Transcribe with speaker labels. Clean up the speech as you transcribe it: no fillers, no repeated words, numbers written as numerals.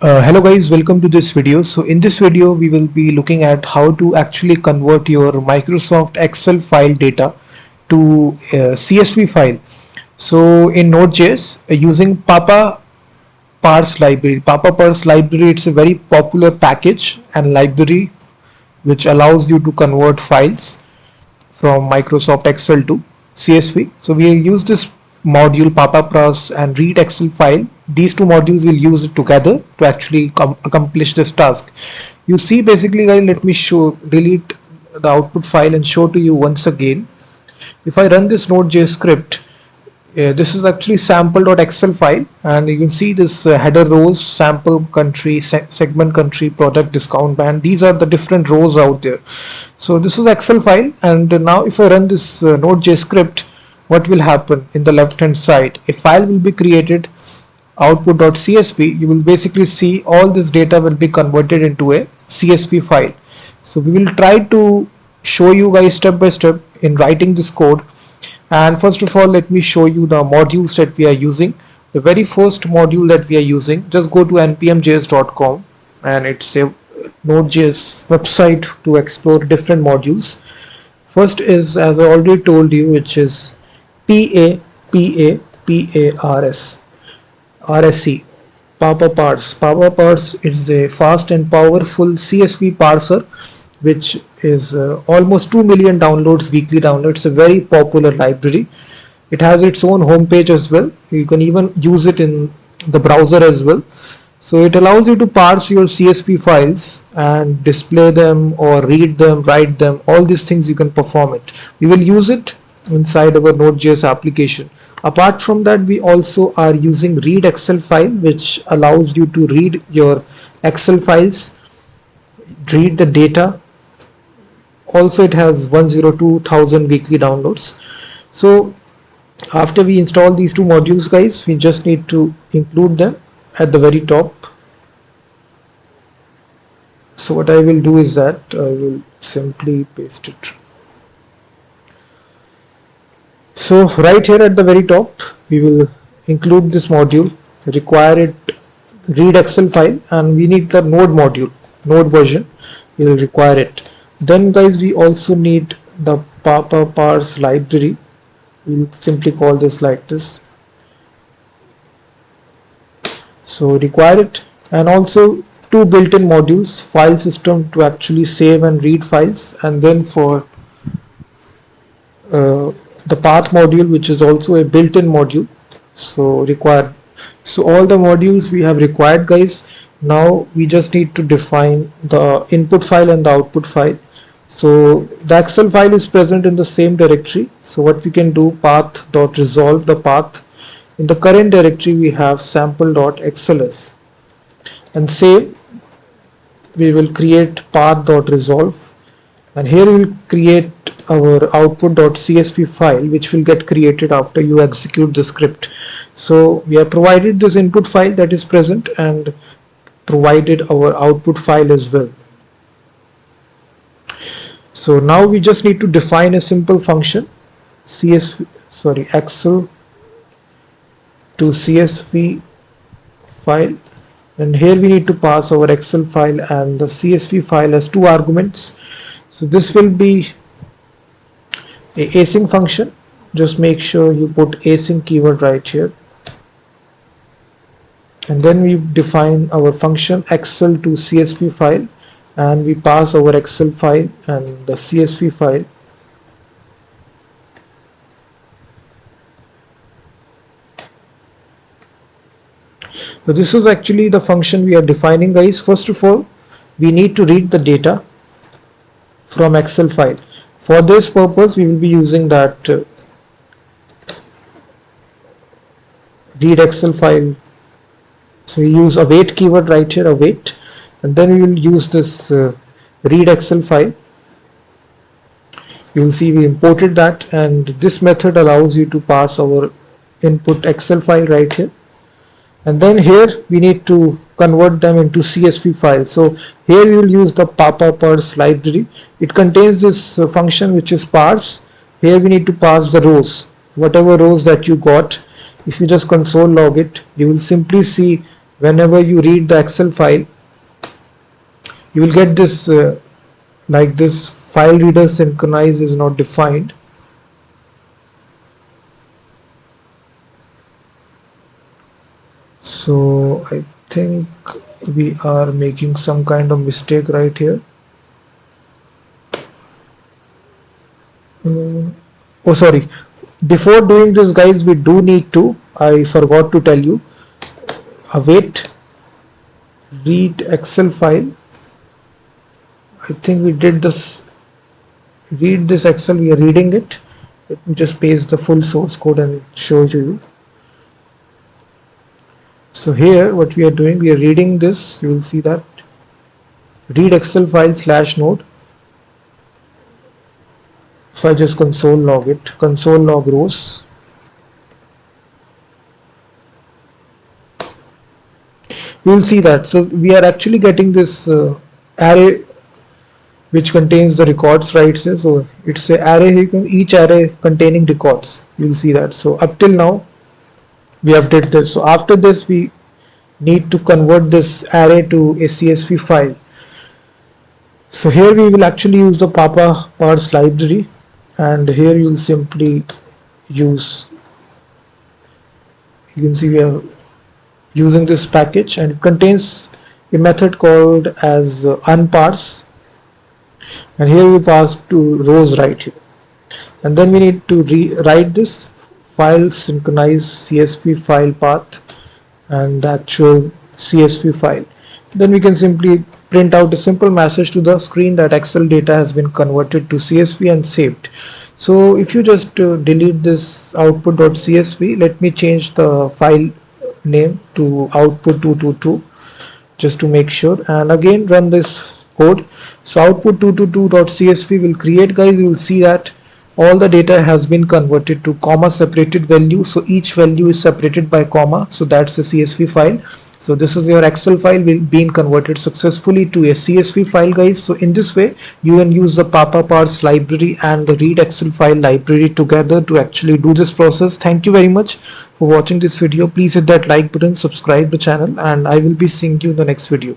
Speaker 1: Hello guys, welcome to this video. So in this video we will be looking at how to actually convert your Microsoft Excel file data to CSV file. So in Node.js using Papaparse library. Papaparse library, it's a very popular package and library which allows you to convert files from Microsoft Excel to CSV. So we use this module Papaparse and read Excel file. These two modules will use it together to actually accomplish this task. You see, basically guys, let me delete the output file and show to you once again. If I run this Node.js script, this is actually sample.excel file, and you can see this header rows, sample country, segment country, product, discount band. These are the different rows out there. So this is Excel file, and now if I run this Node.js script, what will happen? In the left hand side, a file will be created, output.csv. You will basically see all this data will be converted into a CSV file. So we will try to show you guys step by step in writing this code. And first of all, let me show you the modules that we are using. The very first module that we are using, just go to npmjs.com, and it's a Node.js website to explore different modules. First is, as I already told you, which is Papaparse. Papaparse is a fast and powerful CSV parser which is almost 2 million downloads, weekly downloads. It's a very popular library. It has its own homepage as well. You can even use it in the browser as well. So it allows you to parse your CSV files and display them or read them, write them, all these things you can perform it. We will use it inside our Node.js application. Apart from that, we also are using read Excel file, which allows you to read your Excel files, read the data. Also it has 102,000 weekly downloads. So after we install these two modules guys, we just need to include them at the very top. So what I will do is that I will simply paste it. So right here at the very top, we will include this module, require it, read Excel file, and we need the Node module, Node version. We will require it. Then guys, we also need the Papaparse library. We'll simply call this like this. So require it, and also two built-in modules, file system to actually save and read files, and then for the path module, which is also a built-in module. So required. So all the modules we have required guys. Now we just need to define the input file and the output file. So the Excel file is present in the same directory. So what we can do, path.resolve the path. In the current directory we have sample.xls, and save. We will create path.resolve, and here we will create our output.csv file, which will get created after you execute the script. So we have provided this input file that is present and provided our output file as well. So now we just need to define a simple function, Excel to CSV file, and here we need to pass our Excel file and the CSV file as two arguments. So this will be a async function. Just make sure you put async keyword right here, and then we define our function Excel to CSV file, and we pass our Excel file and the CSV file. So this is actually the function we are defining guys. First of all, we need to read the data from Excel file. For this purpose we will be using that read Excel file. So we use await keyword right here, await, and then we will use this read Excel file. You will see we imported that, and this method allows you to pass our input Excel file right here, and then here we need to convert them into CSV files. So here we will use the Papaparse library. It contains this function which is parse. Here we need to pass the rows, whatever rows that you got. If you just console log it, you will simply see whenever you read the Excel file, you will get this like this file reader synchronize is not defined. So I think we are making some kind of mistake right here. Oh sorry, before doing this guys, we do need to, I forgot to tell you, await read Excel file. I think we did this, read this Excel, we are reading it. Let me just paste the full source code and show you. So here what we are doing, we are reading this, you will see that read Excel file /node. If I just console log it, console log rows, you will see that. So we are actually getting this array which contains the records right here. So it's a array, each array containing records, you will see that. So up till now we have did this. So after this we need to convert this array to a CSV file. So here we will actually use the Papaparse library, and here you will simply use, you can see we are using this package, and it contains a method called as unparse, and here we pass to rows right here, and then we need to rewrite this file synchronize CSV file path and the actual CSV file. Then we can simply print out a simple message to the screen that Excel data has been converted to CSV and saved. So if you just delete this output.csv, let me change the file name to output222 just to make sure, and again run this code. So output222.csv will create, guys. You will see that all the data has been converted to comma separated value. So each value is separated by comma, so that's the CSV file. So this is your Excel file being converted successfully to a CSV file, guys. So in this way you can use the Papaparse library and the read Excel file library together to actually do this process. Thank you very much for watching this video. Please hit that like button, subscribe the channel, and I will be seeing you in the next video.